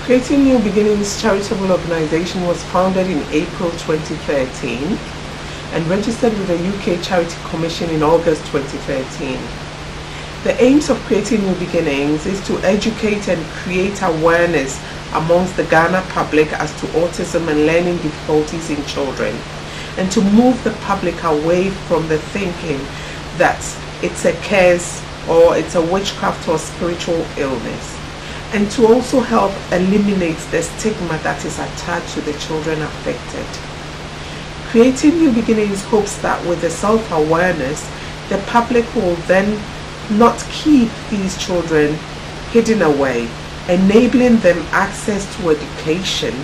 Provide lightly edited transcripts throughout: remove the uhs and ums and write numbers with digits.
Creating New Beginnings charitable organization was founded in April 2013 and registered with the UK Charity Commission in August 2013. The aims of Creating New Beginnings is to educate and create awareness amongst the Ghana public as to autism and learning difficulties in children, and to move the public away from the thinking that it's a curse or it's a witchcraft or spiritual illness, and to also help eliminate the stigma that is attached to the children affected. Creating New Beginnings hopes that with the self-awareness, the public will then not keep these children hidden away, enabling them access to education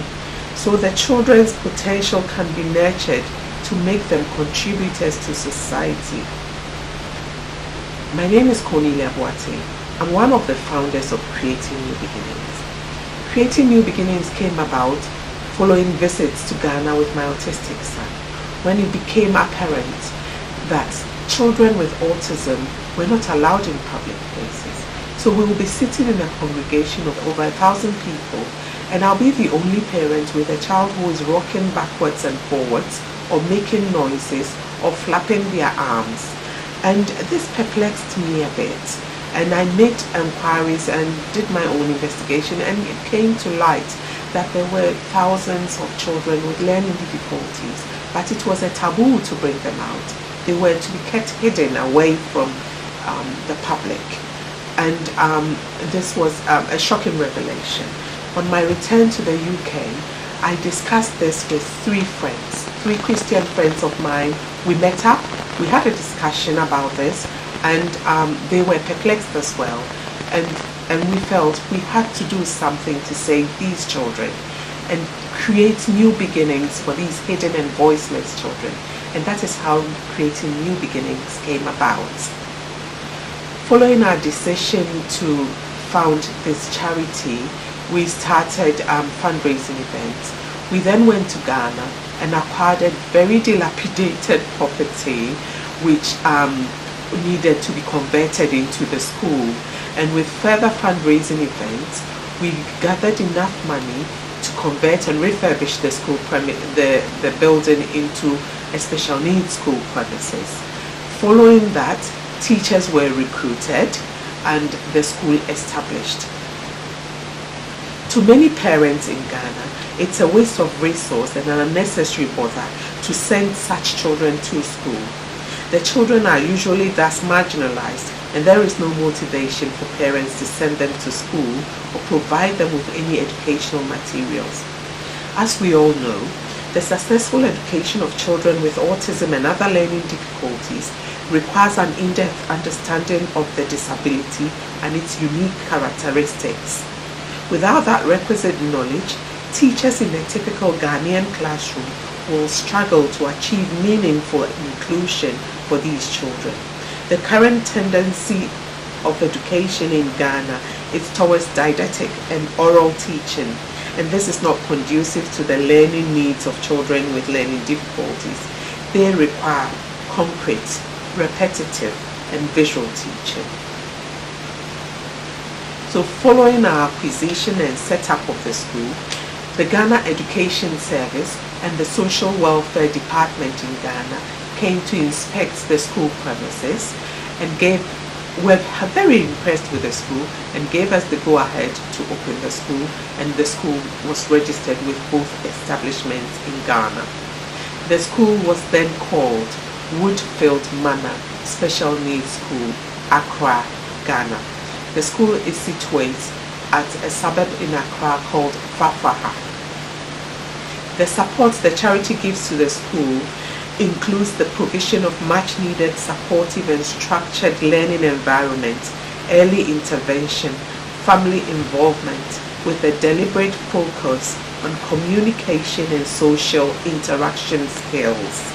so the children's potential can be nurtured to make them contributors to society. My name is Cornelia Boateng. I'm one of the founders of Creating New Beginnings. Creating New Beginnings came about following visits to Ghana with my autistic son, when it became apparent that children with autism were not allowed in public places. So we will be sitting in a congregation of over 1,000 people, and I'll be the only parent with a child who is rocking backwards and forwards, or making noises, or flapping their arms. And this perplexed me a bit, and I made inquiries and did my own investigation, and it came to light that there were thousands of children with learning difficulties, but it was a taboo to bring them out. They were to be kept hidden away from the public, and this was a shocking revelation. On my return to the UK, I discussed this with three Christian friends of mine. We met up, we had a discussion about this, and they were perplexed as well, and we felt we had to do something to save these children and create new beginnings for these hidden and voiceless children. And that is how Creating New Beginnings came about. Following our decision to found this charity, we started fundraising events. We then went to Ghana and acquired a very dilapidated property which needed to be converted into the school. And with further fundraising events, we gathered enough money to convert and refurbish the school the building into a special needs school premises. Following that, teachers were recruited and the school established. To many parents in Ghana, it's a waste of resource and an unnecessary bother to send such children to school. The children are usually thus marginalized, and there is no motivation for parents to send them to school or provide them with any educational materials. As we all know, the successful education of children with autism and other learning difficulties requires an in-depth understanding of the disability and its unique characteristics. Without that requisite knowledge, teachers in a typical Ghanaian classroom will struggle to achieve meaningful inclusion for these children. The current tendency of education in Ghana is towards didactic and oral teaching, and this is not conducive to the learning needs of children with learning difficulties. They require concrete, repetitive, and visual teaching. So following our acquisition and setup of the school, the Ghana Education Service and the Social Welfare Department in Ghana came to inspect the school premises and were very impressed with the school and gave us the go-ahead to open the school, and the school was registered with both establishments in Ghana. The school was then called Woodfield Manor Special Needs School, Accra, Ghana. The school is situated at a suburb in Accra called Fafaha. The support the charity gives to the school includes the provision of much needed supportive and structured learning environment, early intervention, family involvement, with a deliberate focus on communication and social interaction skills.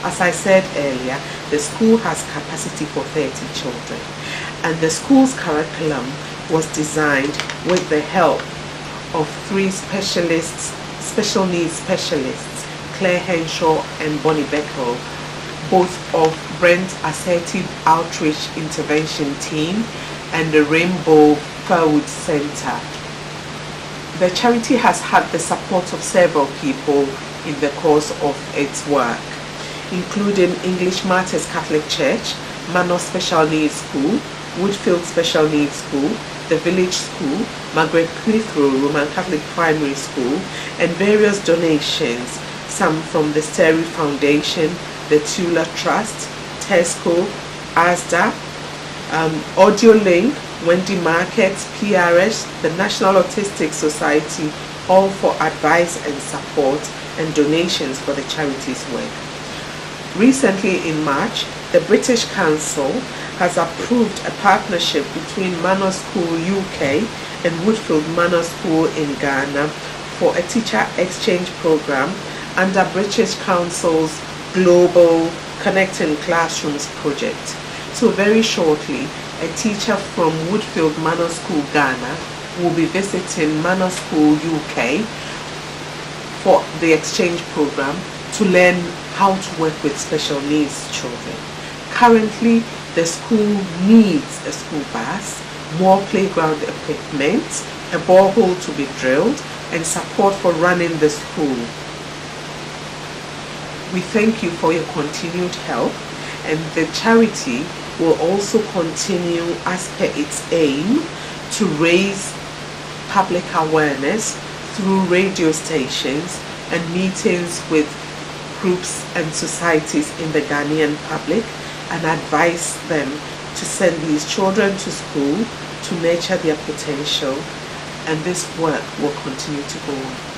As I said earlier, the school has capacity for 30 children, and the school's curriculum was designed with the help of 3 special needs specialists, Claire Henshaw and Bonnie Beckel, both of Brent Assertive Outreach Intervention Team and the Rainbow Fairwood Center. The charity has had the support of several people in the course of its work, including English Martyrs Catholic Church, Manor Special Needs School, Woodfield Special Needs School, the Village School, Margaret Clitheroe Roman Catholic Primary School, and various donations, some from the Sterry Foundation, the Tula Trust, Tesco, ASDA, AudioLink, Wendy Markets, PRS, the National Autistic Society, all for advice and support and donations for the charity's work. Recently in March, the British Council has approved a partnership between Manor School UK and Woodfield Manor School in Ghana for a teacher exchange program under British Council's Global Connecting Classrooms project. So very shortly, a teacher from Woodfield Manor School Ghana will be visiting Manor School UK for the exchange program to learn how to work with special needs children. Currently, the school needs a school bus, more playground equipment, a borehole to be drilled, and support for running the school. We thank you for your continued help, and the charity will also continue as per its aim to raise public awareness through radio stations and meetings with groups and societies in the Ghanaian public, and advise them to send these children to school to nurture their potential, and this work will continue to go on.